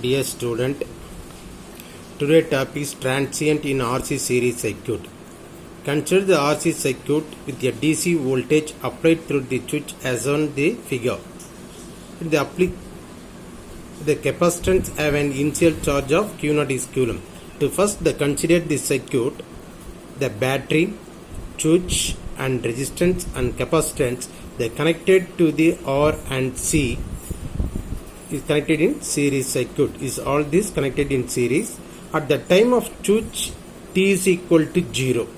Dear student, today topic is transient in RC series circuit. Consider the RC circuit with a DC voltage applied through the switch as on the figure. The capacitance have an initial charge of Q0 is Coulomb. To first consider the circuit, the battery, switch and resistance and capacitance they connected to the R and C is connected in series circuit. Is all this connected in series? At the time of switch T is equal to 0.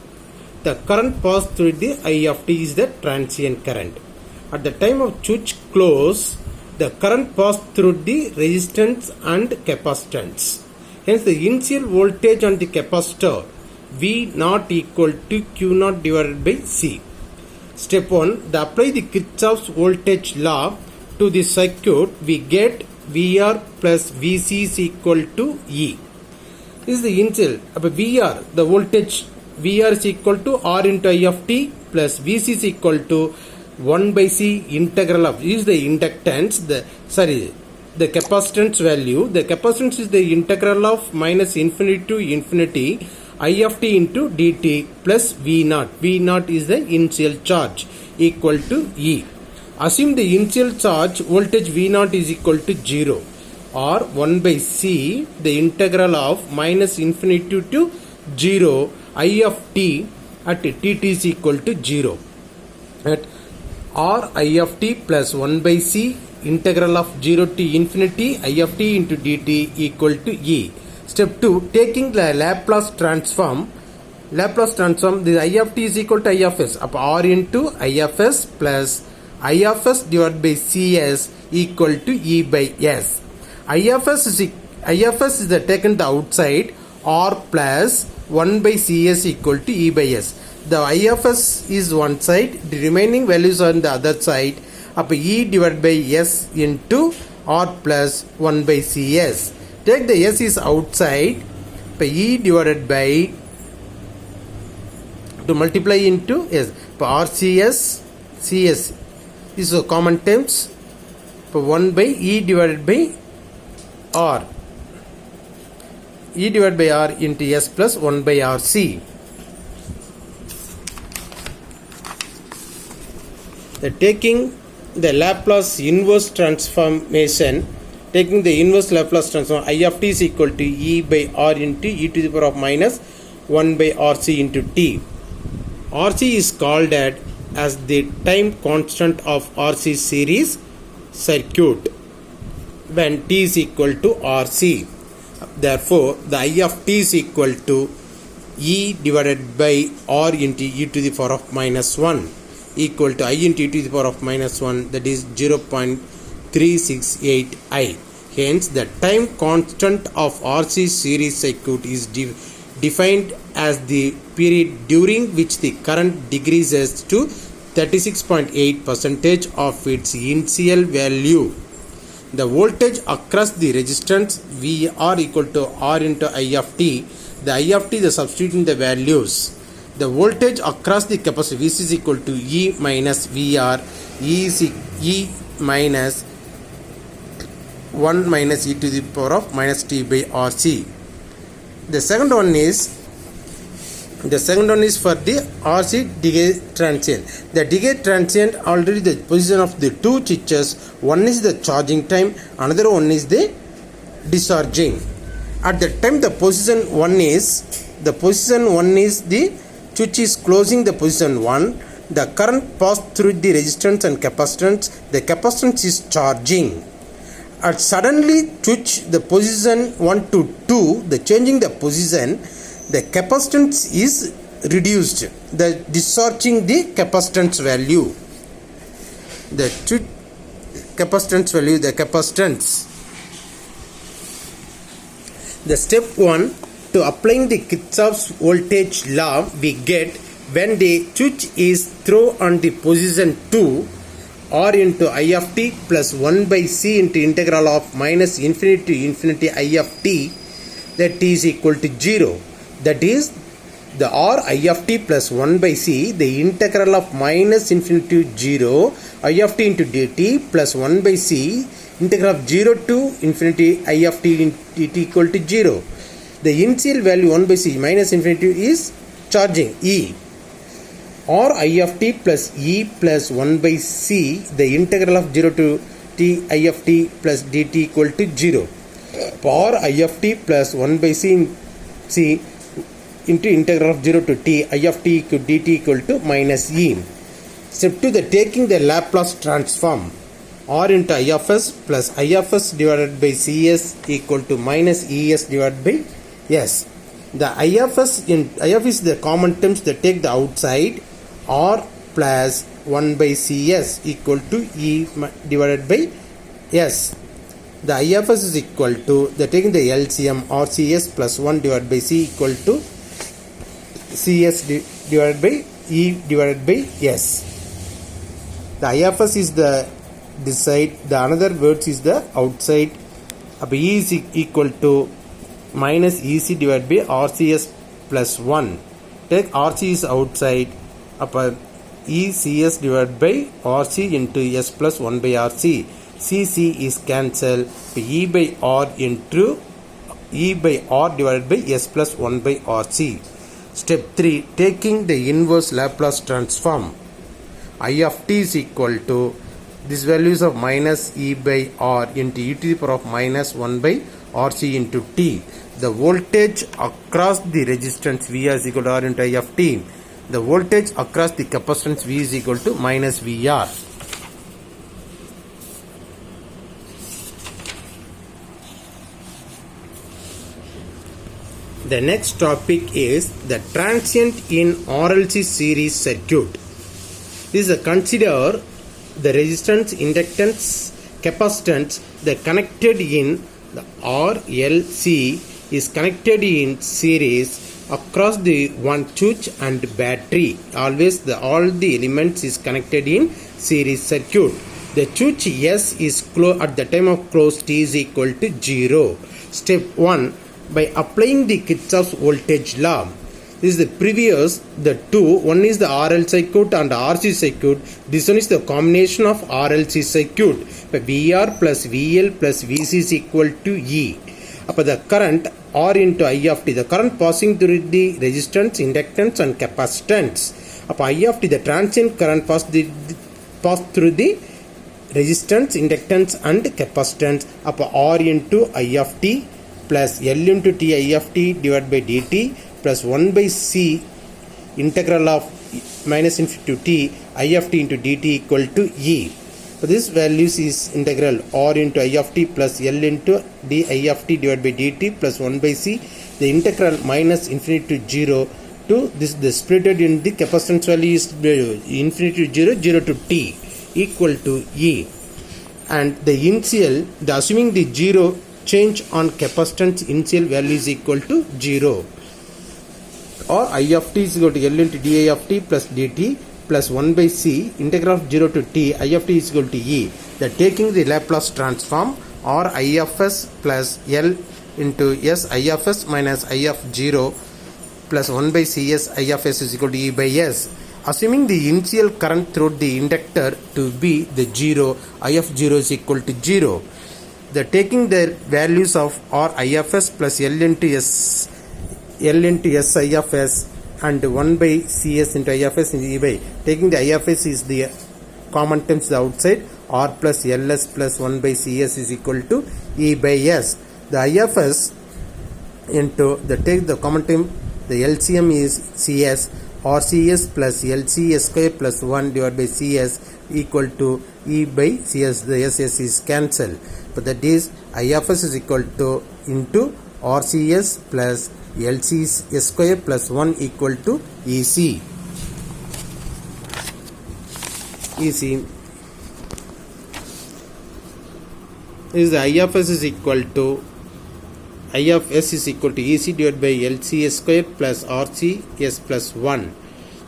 The current passed through the I of T is the transient current. At the time of switch close, the current passed through the resistance and capacitance. Hence the initial voltage on the capacitor V naught equal to Q naught divided by C. Step 1. The apply the Kirchhoff's voltage law to the circuit, we get VR plus VC is equal to E. This is the initial. VR, the voltage VR is equal to R into I of T plus VC is equal to 1 by C integral of, is the inductance, the capacitance value. The capacitance is the integral of minus infinity to infinity I of T into dt plus V naught. V naught is the initial charge equal to E. Assume the initial charge voltage V naught is equal to 0 or 1 by C, the integral of minus infinity to 0 I of T at T is equal to 0. At R I of T plus 1 by C integral of 0 to infinity I of T into dt equal to E. Step 2. Taking the Laplace transform, the I of T is equal to I of S up R into I of S plus I of S divided by Cs equal to E by S. I of S is the taken the outside R plus 1 by Cs equal to E by S. The I of S is one side, the remaining values are on the other side, up E divided by S into R plus 1 by Cs. Take the S is outside, E divided by, to multiply into S, RCS, CS is a common terms, 1 by E divided by R. E divided by R into S plus 1 by RC. Taking the Laplace inverse transformation, taking the inverse Laplace transform, I of T is equal to E by R into E to the power of minus 1 by RC into T. RC is called as the time constant of RC series circuit when T is equal to RC. Therefore, the I of T is equal to E divided by R into E to the power of minus 1 equal to I into E to the power of minus 1, that is 0.368 I. Hence, the time constant of RC series circuit is defined as the period during which the current decreases to 36.8% of its initial value. The voltage across the resistance VR equal to R into I of T. The I of T, the substituting the values. The voltage across the capacitor VC is equal to E minus VR. E is E minus 1 minus E to the power of minus T by RC. The second one is for the RC decay transient. The decay transient, already the position of the two switches, one is the charging time, another one is the discharging. At the time the position 1 is the switch is closing the position 1, the current passed through the resistance and capacitance, the capacitance is charging. At suddenly switch the position 1 to 2, the changing the position, the capacitance is reduced, the discharging the capacitance value. The capacitance value, the capacitance. The step 1, to applying the Kirchhoff's voltage law, we get when the switch is thrown on the position 2, R into I of T plus 1 by C into integral of minus infinity to infinity I of T, that T is equal to 0. That is the R I of T plus 1 by C, the integral of minus infinity to 0 I of T into dt plus 1 by C integral of 0 to infinity I of t in t equal to 0. The initial value 1 by c minus infinity is charging E. Or I of t plus E plus 1 by c, the integral of 0 to t I of t plus dt equal to 0. Or I of t plus 1 by c into integral of 0 to t I of t equal dt equal to minus E. Step 2, the taking the Laplace transform. R into I of s plus I of s divided by cs equal to minus es divided by s. The I of s is the common terms that take the outside. R plus 1 by cs equal to e divided by s. The I of s is equal to the taking the LCM or cs plus 1 divided by c equal to cs divided by e divided by s. The I of s is the this side, the another words is the outside. E is equal to minus ec divided by rcs plus 1. Take rc is outside. ECS divided by RC into S plus 1 by RC. CC is cancelled. E by R into E by R divided by S plus 1 by RC. Step 3. Taking the inverse Laplace transform. I of t is equal to this values of minus E by R into e to the power of minus 1 by RC into t. The voltage across the resistance VR is equal to R into I of t. The voltage across the capacitance V is equal to minus VR. The next topic is the transient in RLC series circuit. This is consider the resistance, inductance, capacitance that connected in the RLC is connected in series across the one switch and battery. Always all the elements is connected in series circuit. The switch S is closed at the time of close t is equal to 0. Step 1, by applying the Kirchhoff's voltage law. This is the previous, the two, one is the RL circuit and RC circuit. This one is the combination of RLC circuit. VR plus VL plus VC is equal to E. The current R into I of t, the current passing through the resistance, inductance and capacitance. I of t, the transient current pass through the resistance, inductance and capacitance. R into I of t plus L into t I of t divided by dt plus 1 by c integral of minus infinity to t I of t into dt equal to E. So this values is integral R into I of t plus L into d I of t divided by dt plus 1 by c. The integral minus infinity to 0 to this, the splitted in the capacitance value is infinity to 0, 0 to t equal to E. And the initial, the assuming the 0 change on capacitance initial value is equal to 0. Or I of t is equal to L into di of t plus dt plus 1 by c integral of 0 to t I of t is equal to E. That taking the Laplace transform or I of s plus L into s I of s minus I of 0 plus 1 by cs I of s is equal to E by s. Assuming the initial current through the inductor to be the 0, I of 0 is equal to 0. The taking the values of R I of s plus L into s I of s and 1 by cs into I of s into E by. Taking the I of s is the common terms the outside. R plus Ls plus 1 by cs is equal to E by s. The I of s into the take the common term, the LCM is cs. RCS plus LCS square plus 1 divided by cs equal to E by cs. The SS is cancelled. But that is I of s is equal to into RCS plus LCS square plus 1 equal to EC. EC is the I of s is equal to I of s is equal to EC divided by LCS square plus RCS plus 1.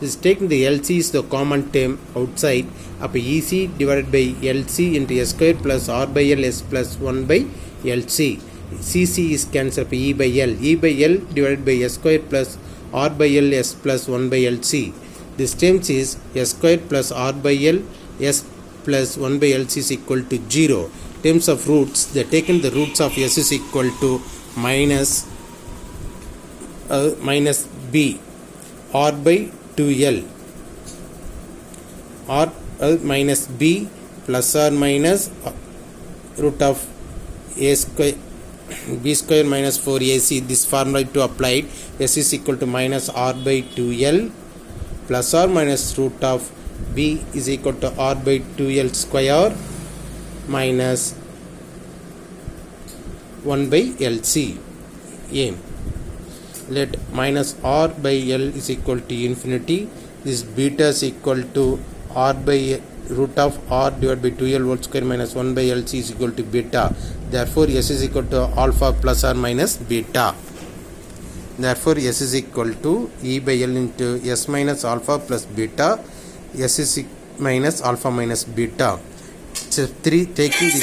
This taking the LC is the common term outside. EC divided by LC into S square plus R by L S plus 1 by LC. CC is cancelled. E by L. E by L divided by S square plus R by L S plus 1 by LC. This terms is S square plus R by L S plus 1 by LC is equal to 0. terms of roots, they taken the roots of s is equal to minus b r by 2l, or minus b plus or minus root of a square b square minus 4ac. This formula to applied, s is equal to minus r by 2l plus or minus root of b is equal to r by 2l square minus 1 by lc. A. Let minus r by l is equal to infinity. This beta is equal to r by root of r divided by 2l whole square minus 1 by lc is equal to beta. Therefore s is equal to alpha plus or minus beta. Therefore s is equal to e by l into s minus alpha plus beta, s is minus alpha minus beta. Step 3, taking the